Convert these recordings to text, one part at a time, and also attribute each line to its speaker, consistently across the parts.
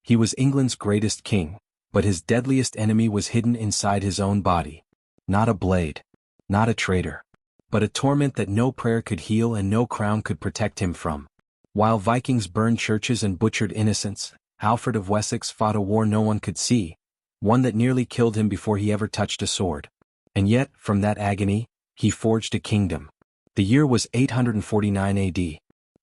Speaker 1: He was England's greatest king, but his deadliest enemy was hidden inside his own body. Not a blade, not a traitor, but a torment that no prayer could heal and no crown could protect him from. While Vikings burned churches and butchered innocents, Alfred of Wessex fought a war no one could see, one that nearly killed him before he ever touched a sword. And yet, from that agony, he forged a kingdom. The year was 849 AD.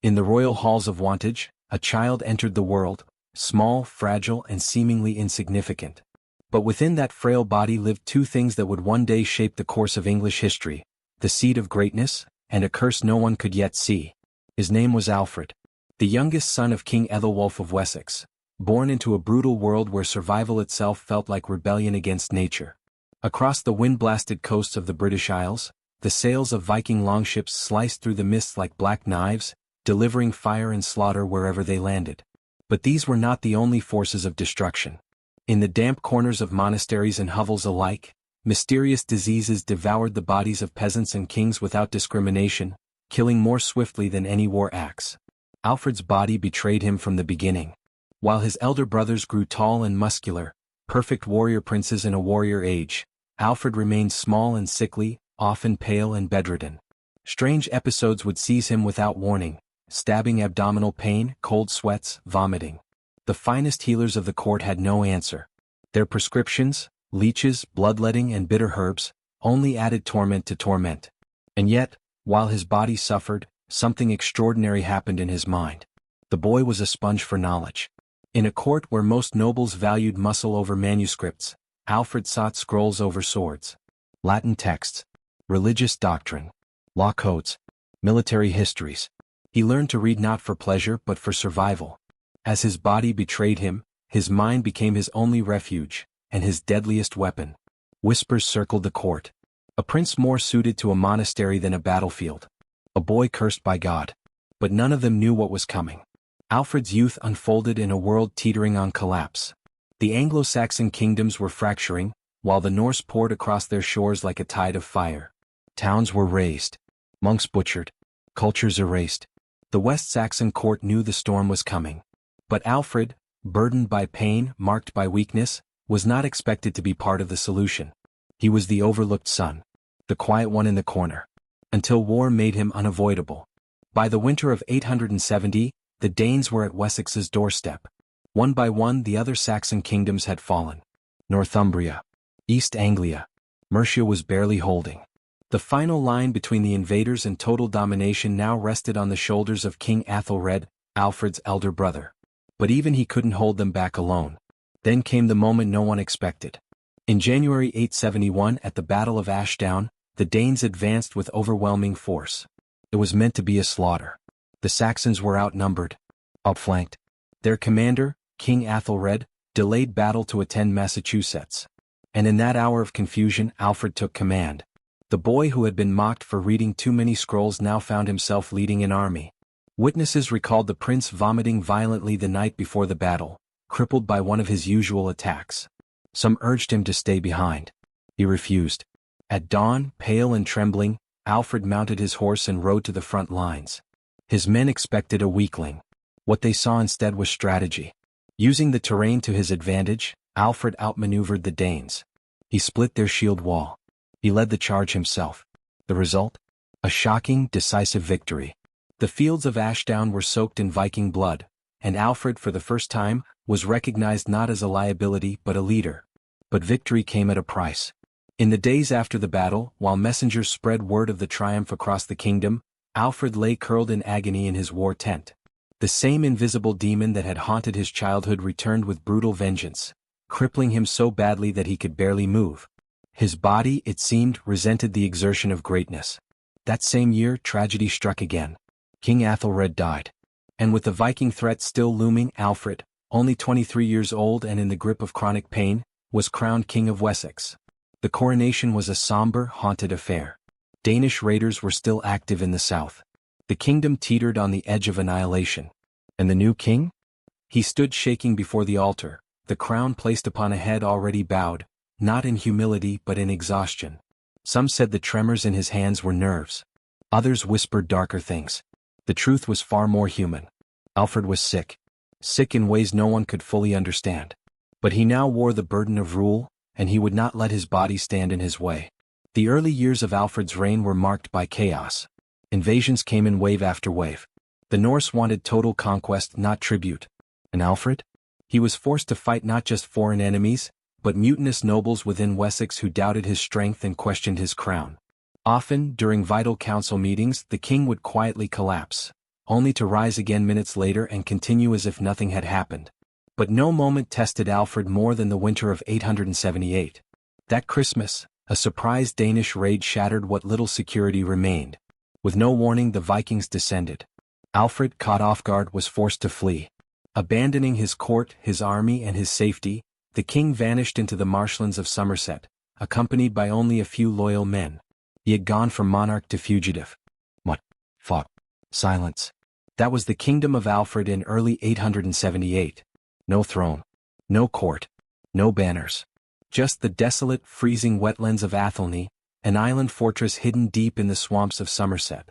Speaker 1: In the royal halls of Wantage, a child entered the world, small, fragile, and seemingly insignificant. But within that frail body lived two things that would one day shape the course of English history: the seed of greatness, and a curse no one could yet see. His name was Alfred, the youngest son of King Aethelwulf of Wessex, born into a brutal world where survival itself felt like rebellion against nature. Across the wind-blasted coasts of the British Isles, the sails of Viking longships sliced through the mists like black knives, delivering fire and slaughter wherever they landed. But these were not the only forces of destruction. In the damp corners of monasteries and hovels alike, mysterious diseases devoured the bodies of peasants and kings without discrimination, killing more swiftly than any war axe. Alfred's body betrayed him from the beginning. While his elder brothers grew tall and muscular, perfect warrior princes in a warrior age, Alfred remained small and sickly, often pale and bedridden. Strange episodes would seize him without warning: stabbing abdominal pain, cold sweats, vomiting. The finest healers of the court had no answer. Their prescriptions, leeches, bloodletting, and bitter herbs, only added torment to torment. And yet, while his body suffered, something extraordinary happened in his mind. The boy was a sponge for knowledge. In a court where most nobles valued muscle over manuscripts, Alfred sought scrolls over swords. Latin texts, religious doctrine, law codes, military histories. He learned to read not for pleasure but for survival. As his body betrayed him, his mind became his only refuge, and his deadliest weapon. Whispers circled the court. A prince more suited to a monastery than a battlefield. A boy cursed by God. But none of them knew what was coming. Alfred's youth unfolded in a world teetering on collapse. The Anglo-Saxon kingdoms were fracturing, while the Norse poured across their shores like a tide of fire. Towns were razed, monks butchered, cultures erased. The West Saxon court knew the storm was coming. But Alfred, burdened by pain, marked by weakness, was not expected to be part of the solution. He was the overlooked son, the quiet one in the corner, until war made him unavoidable. By the winter of 870, the Danes were at Wessex's doorstep. One by one the other Saxon kingdoms had fallen. Northumbria, East Anglia, Mercia was barely holding. The final line between the invaders and total domination now rested on the shoulders of King Aethelred, Alfred's elder brother. But even he couldn't hold them back alone. Then came the moment no one expected. In January 871 at the Battle of Ashdown, the Danes advanced with overwhelming force. It was meant to be a slaughter. The Saxons were outnumbered, outflanked. Their commander, King Aethelred, delayed battle to attend Massachusetts. And in that hour of confusion Alfred took command. The boy who had been mocked for reading too many scrolls now found himself leading an army. Witnesses recalled the prince vomiting violently the night before the battle, crippled by one of his usual attacks. Some urged him to stay behind. He refused. At dawn, pale and trembling, Alfred mounted his horse and rode to the front lines. His men expected a weakling. What they saw instead was strategy. Using the terrain to his advantage, Alfred outmaneuvered the Danes. He split their shield wall. He led the charge himself. The result? A shocking, decisive victory. The fields of Ashdown were soaked in Viking blood, and Alfred, for the first time, was recognized not as a liability but a leader. But victory came at a price. In the days after the battle, while messengers spread word of the triumph across the kingdom, Alfred lay curled in agony in his war tent. The same invisible demon that had haunted his childhood returned with brutal vengeance, crippling him so badly that he could barely move. His body, it seemed, resented the exertion of greatness. That same year, tragedy struck again. King Aethelred died. And with the Viking threat still looming, Alfred, only 23 years old and in the grip of chronic pain, was crowned King of Wessex. The coronation was a somber, haunted affair. Danish raiders were still active in the south. The kingdom teetered on the edge of annihilation. And the new king? He stood shaking before the altar, the crown placed upon a head already bowed, not in humility but in exhaustion. Some said the tremors in his hands were nerves. Others whispered darker things. The truth was far more human. Alfred was sick. sick in ways no one could fully understand. But he now wore the burden of rule, and he would not let his body stand in his way. The early years of Alfred's reign were marked by chaos. Invasions came in wave after wave. The Norse wanted total conquest, not tribute. And Alfred? He was forced to fight not just foreign enemies, but mutinous nobles within Wessex who doubted his strength and questioned his crown. Often, during vital council meetings, the king would quietly collapse, only to rise again minutes later and continue as if nothing had happened. But no moment tested Alfred more than the winter of 878. That Christmas, a surprise Danish raid shattered what little security remained. With no warning, the Vikings descended. Alfred, caught off guard, was forced to flee. Abandoning his court, his army, and his safety, the king vanished into the marshlands of Somerset, accompanied by only a few loyal men. He had gone from monarch to fugitive. What? Fought. Silence. That was the kingdom of Alfred in early 878. No throne. No court. No banners. Just the desolate, freezing wetlands of Athelney, an island fortress hidden deep in the swamps of Somerset.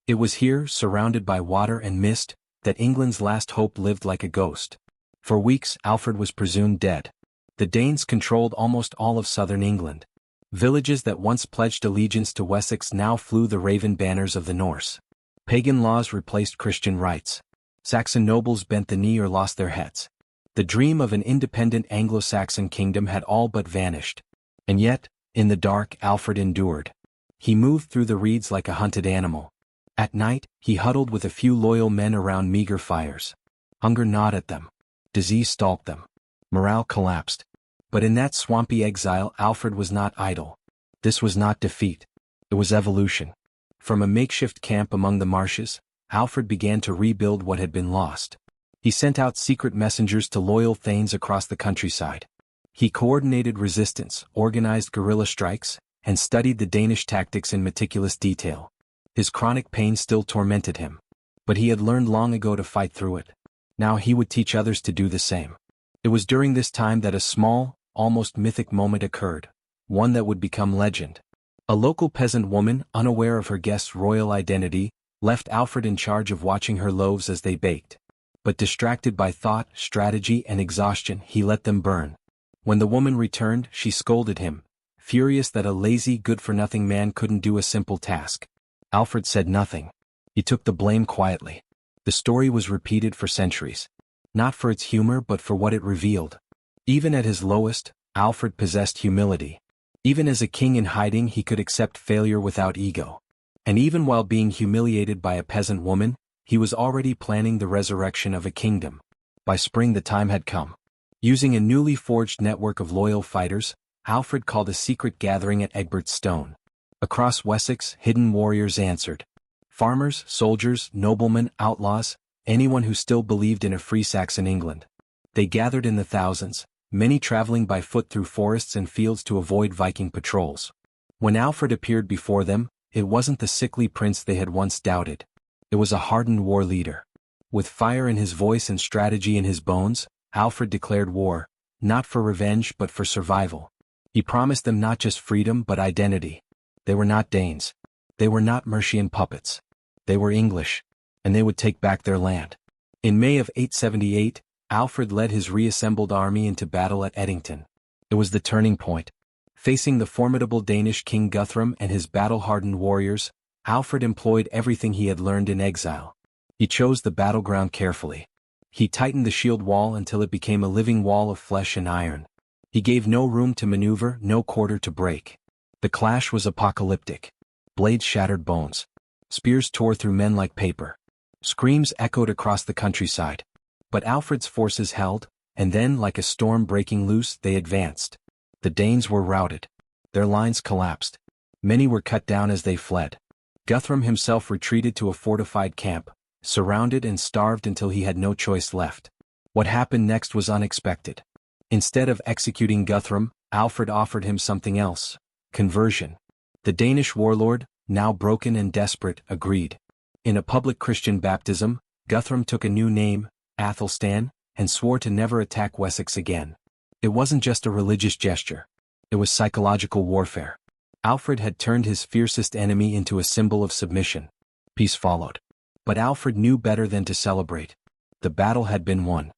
Speaker 1: It was here, surrounded by water and mist, that England's last hope lived like a ghost. For weeks, Alfred was presumed dead. The Danes controlled almost all of southern England. Villages that once pledged allegiance to Wessex now flew the raven banners of the Norse. Pagan laws replaced Christian rites. Saxon nobles bent the knee or lost their heads. The dream of an independent Anglo-Saxon kingdom had all but vanished. And yet, in the dark, Alfred endured. He moved through the reeds like a hunted animal. At night, he huddled with a few loyal men around meager fires. Hunger gnawed at them. Disease stalked them. Morale collapsed. But in that swampy exile, Alfred was not idle. This was not defeat. It was evolution. From a makeshift camp among the marshes, Alfred began to rebuild what had been lost. He sent out secret messengers to loyal thanes across the countryside. He coordinated resistance, organized guerrilla strikes, and studied the Danish tactics in meticulous detail. His chronic pain still tormented him. But he had learned long ago to fight through it. Now he would teach others to do the same. It was during this time that a small, almost mythic moment occurred, one that would become legend. A local peasant woman, unaware of her guest's royal identity, left Alfred in charge of watching her loaves as they baked. But distracted by thought, strategy, and exhaustion, he let them burn. When the woman returned, she scolded him, furious that a lazy, good-for-nothing man couldn't do a simple task. Alfred said nothing. He took the blame quietly. The story was repeated for centuries. Not for its humor but for what it revealed. Even at his lowest, Alfred possessed humility. Even as a king in hiding, he could accept failure without ego. And even while being humiliated by a peasant woman, he was already planning the resurrection of a kingdom. By spring the time had come. Using a newly forged network of loyal fighters, Alfred called a secret gathering at Egbert's Stone. Across Wessex, hidden warriors answered. Farmers, soldiers, noblemen, outlaws, anyone who still believed in a free Saxon England. They gathered in the thousands, many traveling by foot through forests and fields to avoid Viking patrols. When Alfred appeared before them, it wasn't the sickly prince they had once doubted. It was a hardened war leader. With fire in his voice and strategy in his bones, Alfred declared war, not for revenge but for survival. He promised them not just freedom but identity. They were not Danes. They were not Mercian puppets. They were English, and they would take back their land. In May of 878, Alfred led his reassembled army into battle at Edington. It was the turning point. Facing the formidable Danish King Guthrum and his battle-hardened warriors, Alfred employed everything he had learned in exile. He chose the battleground carefully. He tightened the shield wall until it became a living wall of flesh and iron. He gave no room to maneuver, no quarter to break. The clash was apocalyptic. Blades shattered bones. Spears tore through men like paper. Screams echoed across the countryside. But Alfred's forces held, and then, like a storm breaking loose, they advanced. The Danes were routed. Their lines collapsed. Many were cut down as they fled. Guthrum himself retreated to a fortified camp, surrounded and starved until he had no choice left. What happened next was unexpected. Instead of executing Guthrum, Alfred offered him something else: conversion. The Danish warlord, now broken and desperate, agreed. In a public Christian baptism, Guthrum took a new name, Athelstan, and swore to never attack Wessex again. It wasn't just a religious gesture. It was psychological warfare. Alfred had turned his fiercest enemy into a symbol of submission. Peace followed. But Alfred knew better than to celebrate. The battle had been won.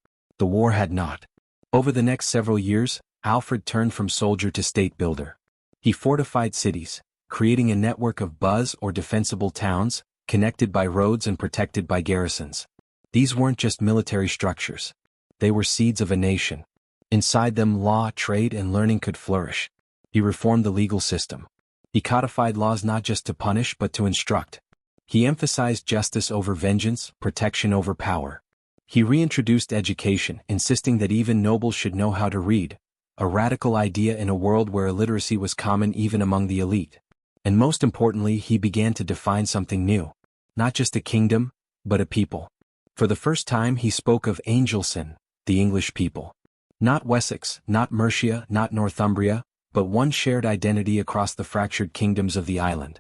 Speaker 1: The war had not. Over the next several years, Alfred turned from soldier to state builder. He fortified cities, creating a network of buzz or defensible towns, connected by roads and protected by garrisons. These weren't just military structures. They were seeds of a nation. Inside them law, trade, and learning could flourish. He reformed the legal system. He codified laws not just to punish but to instruct. He emphasized justice over vengeance, protection over power. He reintroduced education, insisting that even nobles should know how to read, a radical idea in a world where illiteracy was common even among the elite. And most importantly, he began to define something new. Not just a kingdom, but a people. For the first time he spoke of Angelson, the English people. Not Wessex, not Mercia, not Northumbria, but one shared identity across the fractured kingdoms of the island.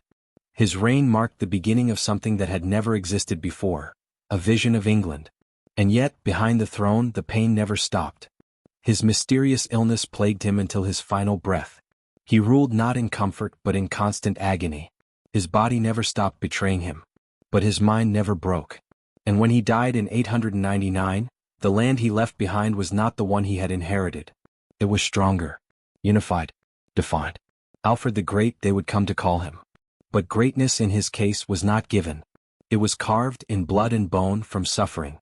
Speaker 1: His reign marked the beginning of something that had never existed before, a vision of England. And yet, behind the throne, the pain never stopped. His mysterious illness plagued him until his final breath. He ruled not in comfort but in constant agony. His body never stopped betraying him. But his mind never broke. And when he died in 899, the land he left behind was not the one he had inherited. It was stronger, unified, defiant. Alfred the Great, they would come to call him. But greatness in his case was not given. It was carved in blood and bone from suffering.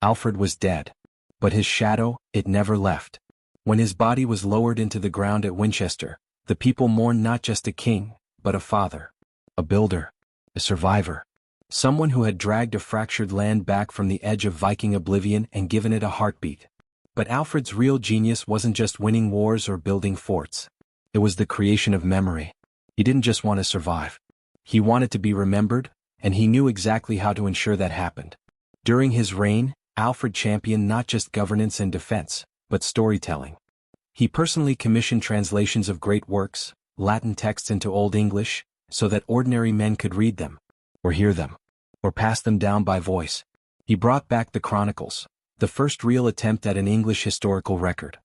Speaker 1: Alfred was dead. But his shadow, it never left. When his body was lowered into the ground at Winchester, the people mourned not just a king, but a father, a builder, a survivor. Someone who had dragged a fractured land back from the edge of Viking oblivion and given it a heartbeat. But Alfred's real genius wasn't just winning wars or building forts. It was the creation of memory. He didn't just want to survive. He wanted to be remembered, and he knew exactly how to ensure that happened. During his reign, Alfred championed not just governance and defense, but storytelling. He personally commissioned translations of great works, Latin texts into Old English, so that ordinary men could read them, or hear them, or pass them down by voice. He brought back the Chronicles, the first real attempt at an English historical record.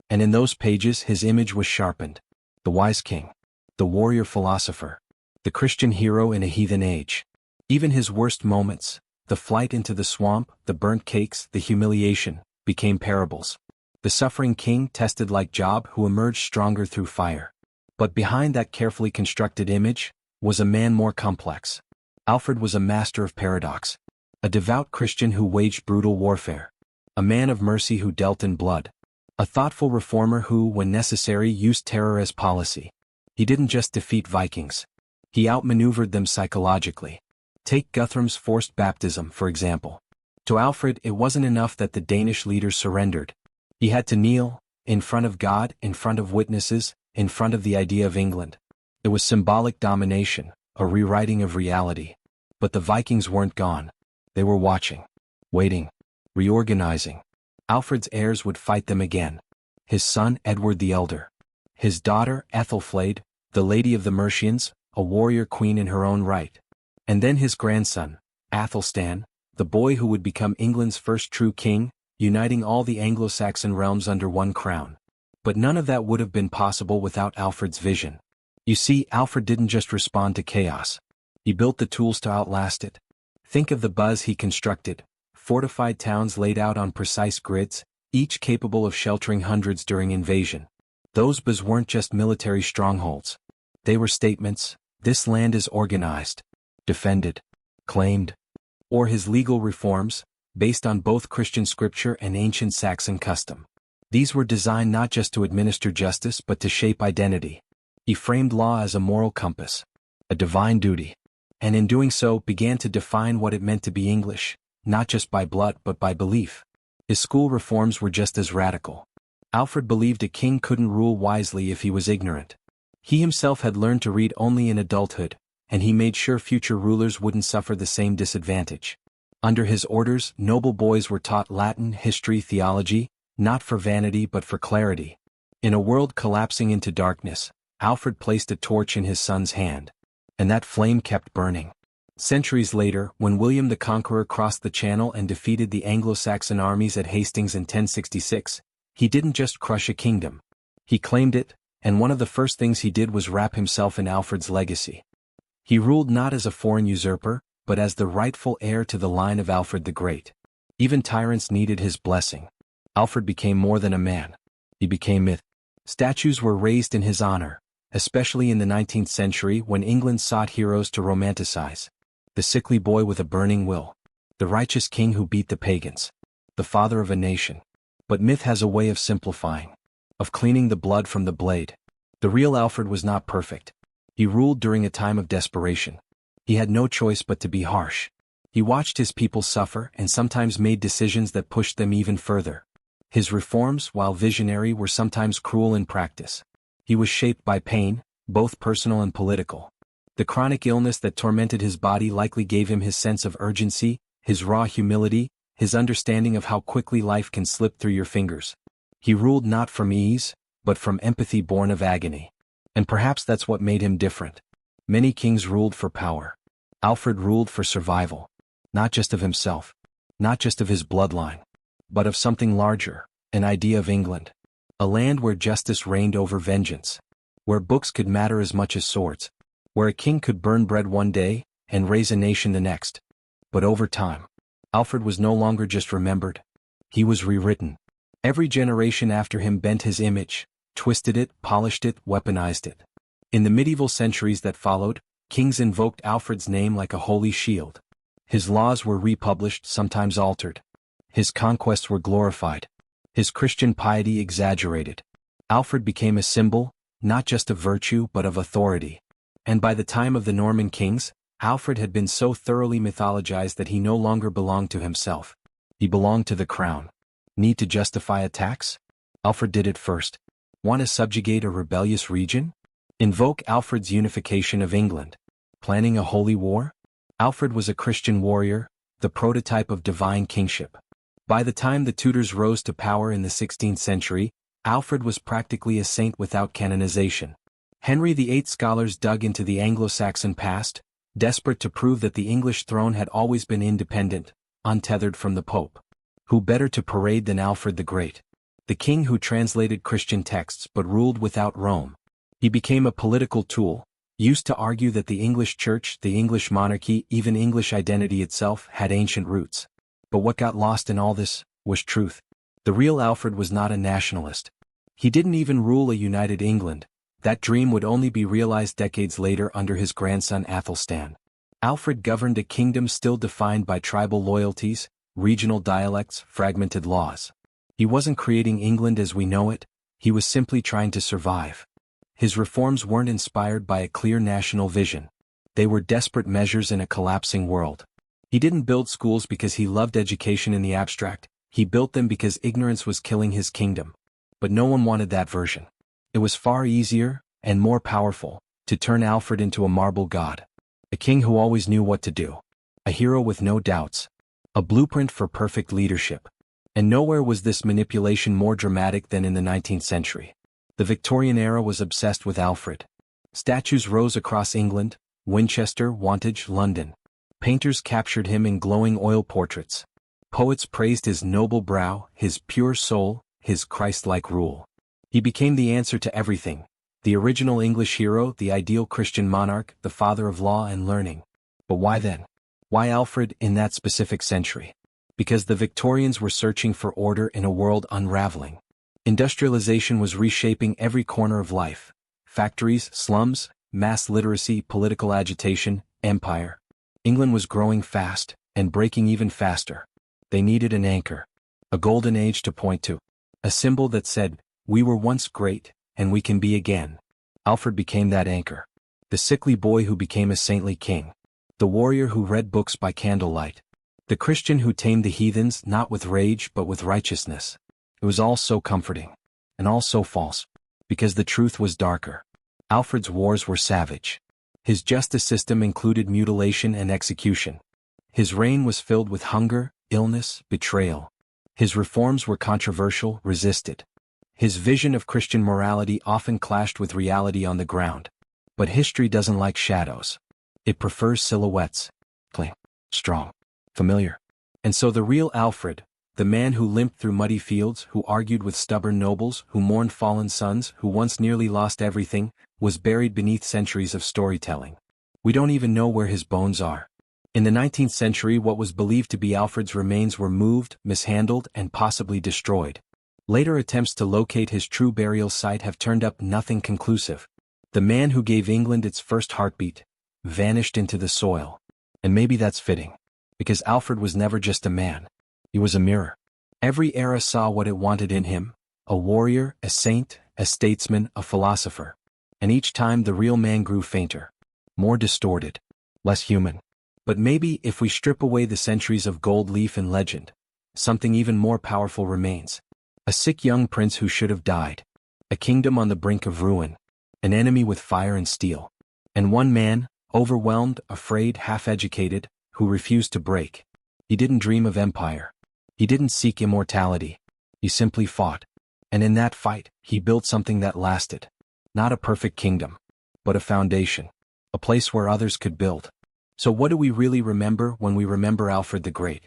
Speaker 1: And in those pages his image was sharpened. The wise king, the warrior philosopher, the Christian hero in a heathen age. Even his worst moments, the flight into the swamp, the burnt cakes, the humiliation, became parables. The suffering king tested like Job, who emerged stronger through fire. But behind that carefully constructed image was a man more complex. Alfred was a master of paradox, a devout Christian who waged brutal warfare, a man of mercy who dealt in blood, a thoughtful reformer who, when necessary, used terror as policy. He didn't just defeat Vikings. He outmaneuvered them psychologically. Take Guthrum's forced baptism, for example. To Alfred, it wasn't enough that the Danish leaders surrendered. He had to kneel, in front of God, in front of witnesses, in front of the idea of England. It was symbolic domination, a rewriting of reality. But the Vikings weren't gone. They were watching, waiting, reorganizing. Alfred's heirs would fight them again. His son, Edward the Elder. His daughter, Aethelflaed, the Lady of the Mercians, a warrior queen in her own right. And then his grandson, Athelstan, the boy who would become England's first true king, uniting all the Anglo-Saxon realms under one crown. But none of that would have been possible without Alfred's vision. You see, Alfred didn't just respond to chaos. He built the tools to outlast it. Think of the buzz he constructed, fortified towns laid out on precise grids, each capable of sheltering hundreds during invasion. Those buzz weren't just military strongholds. They were statements: this land is organized, defended, claimed. Or his legal reforms, based on both Christian scripture and ancient Saxon custom. These were designed not just to administer justice but to shape identity. He framed law as a moral compass, a divine duty, and in doing so began to define what it meant to be English, not just by blood but by belief. His school reforms were just as radical. Alfred believed a king couldn't rule wisely if he was ignorant. He himself had learned to read only in adulthood, and he made sure future rulers wouldn't suffer the same disadvantage. Under his orders, noble boys were taught Latin, history, theology, not for vanity but for clarity. In a world collapsing into darkness, Alfred placed a torch in his son's hand. And that flame kept burning. Centuries later, when William the Conqueror crossed the Channel and defeated the Anglo-Saxon armies at Hastings in 1066, he didn't just crush a kingdom. He claimed it, and one of the first things he did was wrap himself in Alfred's legacy. He ruled not as a foreign usurper, but as the rightful heir to the line of Alfred the Great. Even tyrants needed his blessing. Alfred became more than a man. He became myth. Statues were raised in his honor, especially in the 19th century when England sought heroes to romanticize. The sickly boy with a burning will. The righteous king who beat the pagans. The father of a nation. But myth has a way of simplifying, of cleaning the blood from the blade. The real Alfred was not perfect. He ruled during a time of desperation. He had no choice but to be harsh. He watched his people suffer and sometimes made decisions that pushed them even further. His reforms, while visionary, were sometimes cruel in practice. He was shaped by pain, both personal and political. The chronic illness that tormented his body likely gave him his sense of urgency, his raw humility, his understanding of how quickly life can slip through your fingers. He ruled not from ease, but from empathy born of agony. And perhaps that's what made him different. Many kings ruled for power. Alfred ruled for survival. Not just of himself. Not just of his bloodline. But of something larger, an idea of England. A land where justice reigned over vengeance. Where books could matter as much as swords. Where a king could burn bread one day, and raise a nation the next. But over time, Alfred was no longer just remembered. He was rewritten. Every generation after him bent his image, twisted it, polished it, weaponized it. In the medieval centuries that followed, kings invoked Alfred's name like a holy shield. His laws were republished, sometimes altered. His conquests were glorified. His Christian piety exaggerated. Alfred became a symbol, not just of virtue but of authority. And by the time of the Norman kings, Alfred had been so thoroughly mythologized that he no longer belonged to himself. He belonged to the crown. Need to justify attacks? Alfred did it first. Want to subjugate a rebellious region? Invoke Alfred's unification of England. Planning a holy war? Alfred was a Christian warrior, the prototype of divine kingship. By the time the Tudors rose to power in the 16th century, Alfred was practically a saint without canonization. Henry VIII scholars dug into the Anglo-Saxon past, desperate to prove that the English throne had always been independent, untethered from the Pope. Who better to parade than Alfred the Great? The king who translated Christian texts but ruled without Rome. He became a political tool, used to argue that the English church, the English monarchy, even English identity itself had ancient roots. But what got lost in all this was truth. The real Alfred was not a nationalist. He didn't even rule a united England. That dream would only be realized decades later under his grandson Aethelstan. Alfred governed a kingdom still defined by tribal loyalties, regional dialects, fragmented laws. He wasn't creating England as we know it, he was simply trying to survive. His reforms weren't inspired by a clear national vision. They were desperate measures in a collapsing world. He didn't build schools because he loved education in the abstract, he built them because ignorance was killing his kingdom. But no one wanted that version. It was far easier, and more powerful, to turn Alfred into a marble god. A king who always knew what to do. A hero with no doubts. A blueprint for perfect leadership. And nowhere was this manipulation more dramatic than in the 19th century. The Victorian era was obsessed with Alfred. Statues rose across England, Winchester, Wantage, London. Painters captured him in glowing oil portraits. Poets praised his noble brow, his pure soul, his Christ-like rule. He became the answer to everything. The original English hero, the ideal Christian monarch, the father of law and learning. But why then? Why Alfred in that specific century? Because the Victorians were searching for order in a world unraveling. Industrialization was reshaping every corner of life. Factories, slums, mass literacy, political agitation, empire. England was growing fast, and breaking even faster. They needed an anchor. A golden age to point to. A symbol that said, we were once great, and we can be again. Alfred became that anchor. The sickly boy who became a saintly king. The warrior who read books by candlelight. The Christian who tamed the heathens not with rage but with righteousness. It was all so comforting. And all so false. Because the truth was darker. Alfred's wars were savage. His justice system included mutilation and execution. His reign was filled with hunger, illness, betrayal. His reforms were controversial, resisted. His vision of Christian morality often clashed with reality on the ground. But history doesn't like shadows. It prefers silhouettes. Clean, strong, familiar. And so the real Alfred, the man who limped through muddy fields, who argued with stubborn nobles, who mourned fallen sons, who once nearly lost everything, was buried beneath centuries of storytelling. We don't even know where his bones are. In the 19th century, what was believed to be Alfred's remains were moved, mishandled, and possibly destroyed. Later attempts to locate his true burial site have turned up nothing conclusive. The man who gave England its first heartbeat vanished into the soil. And maybe that's fitting, because Alfred was never just a man. He was a mirror. Every era saw what it wanted in him: a warrior, a saint, a statesman, a philosopher. And each time the real man grew fainter, more distorted, less human. But maybe if we strip away the centuries of gold leaf and legend, something even more powerful remains. A sick young prince who should have died. A kingdom on the brink of ruin. An enemy with fire and steel. And one man, overwhelmed, afraid, half-educated, who refused to break. He didn't dream of empire. He didn't seek immortality. He simply fought. And in that fight, he built something that lasted. Not a perfect kingdom, but a foundation. A place where others could build. So what do we really remember when we remember Alfred the Great?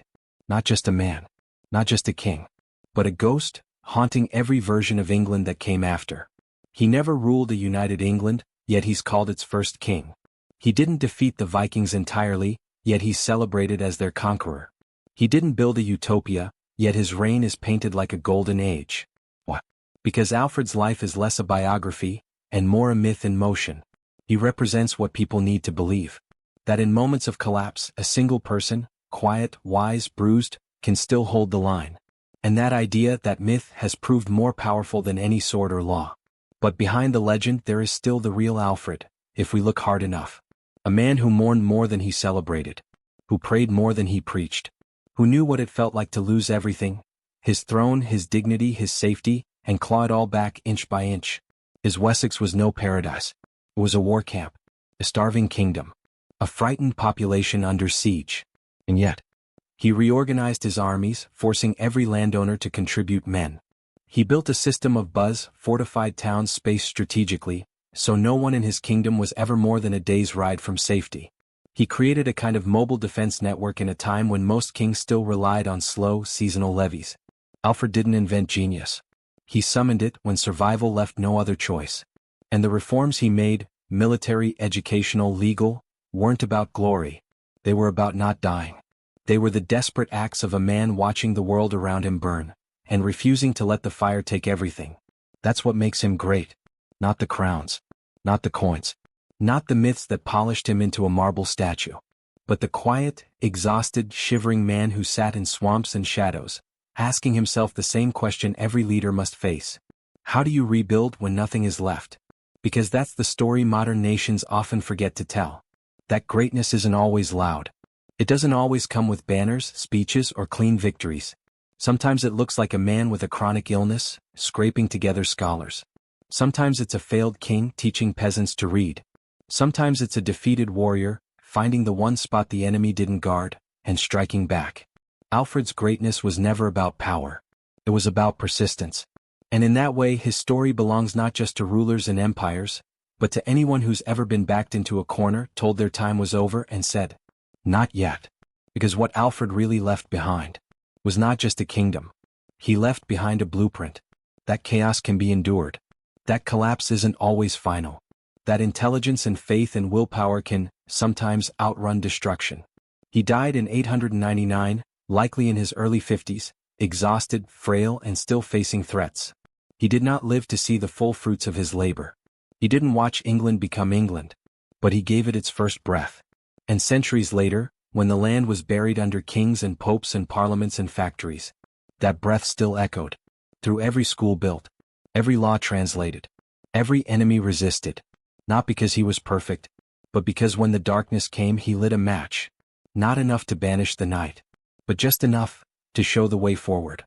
Speaker 1: Not just a man. Not just a king. But a ghost, haunting every version of England that came after. He never ruled a united England, yet he's called its first king. He didn't defeat the Vikings entirely, yet he's celebrated as their conqueror. He didn't build a utopia, yet his reign is painted like a golden age. What? Because Alfred's life is less a biography, and more a myth in motion. He represents what people need to believe. That in moments of collapse, a single person, quiet, wise, bruised, can still hold the line. And that idea, that myth, has proved more powerful than any sword or law. But behind the legend there is still the real Alfred, if we look hard enough. A man who mourned more than he celebrated. Who prayed more than he preached. Who knew what it felt like to lose everything. His throne, his dignity, his safety, and claw it all back inch by inch. His Wessex was no paradise. It was a war camp. A starving kingdom. A frightened population under siege. And yet, he reorganized his armies, forcing every landowner to contribute men. He built a system of fortified towns spaced strategically, so no one in his kingdom was ever more than a day's ride from safety. He created a kind of mobile defense network in a time when most kings still relied on slow, seasonal levies. Alfred didn't invent genius. He summoned it when survival left no other choice. And the reforms he made, military, educational, legal, weren't about glory. They were about not dying. They were the desperate acts of a man watching the world around him burn, and refusing to let the fire take everything. That's what makes him great. Not the crowns. Not the coins. Not the myths that polished him into a marble statue. But the quiet, exhausted, shivering man who sat in swamps and shadows, asking himself the same question every leader must face. How do you rebuild when nothing is left? Because that's the story modern nations often forget to tell. That greatness isn't always loud. It doesn't always come with banners, speeches, or clean victories. Sometimes it looks like a man with a chronic illness, scraping together scholars. Sometimes it's a failed king teaching peasants to read. Sometimes it's a defeated warrior, finding the one spot the enemy didn't guard, and striking back. Alfred's greatness was never about power. It was about persistence. And in that way his story belongs not just to rulers and empires, but to anyone who's ever been backed into a corner, told their time was over, and said, "Not yet." Because what Alfred really left behind was not just a kingdom. He left behind a blueprint. That chaos can be endured. That collapse isn't always final. That intelligence and faith and willpower can, sometimes, outrun destruction. He died in 899, likely in his early 50s, exhausted, frail, and still facing threats. He did not live to see the full fruits of his labor. He didn't watch England become England, but he gave it its first breath. And centuries later, when the land was buried under kings and popes and parliaments and factories, that breath still echoed. Through every school built, every law translated, every enemy resisted. Not because he was perfect, but because when the darkness came he lit a match. Not enough to banish the night, but just enough to show the way forward.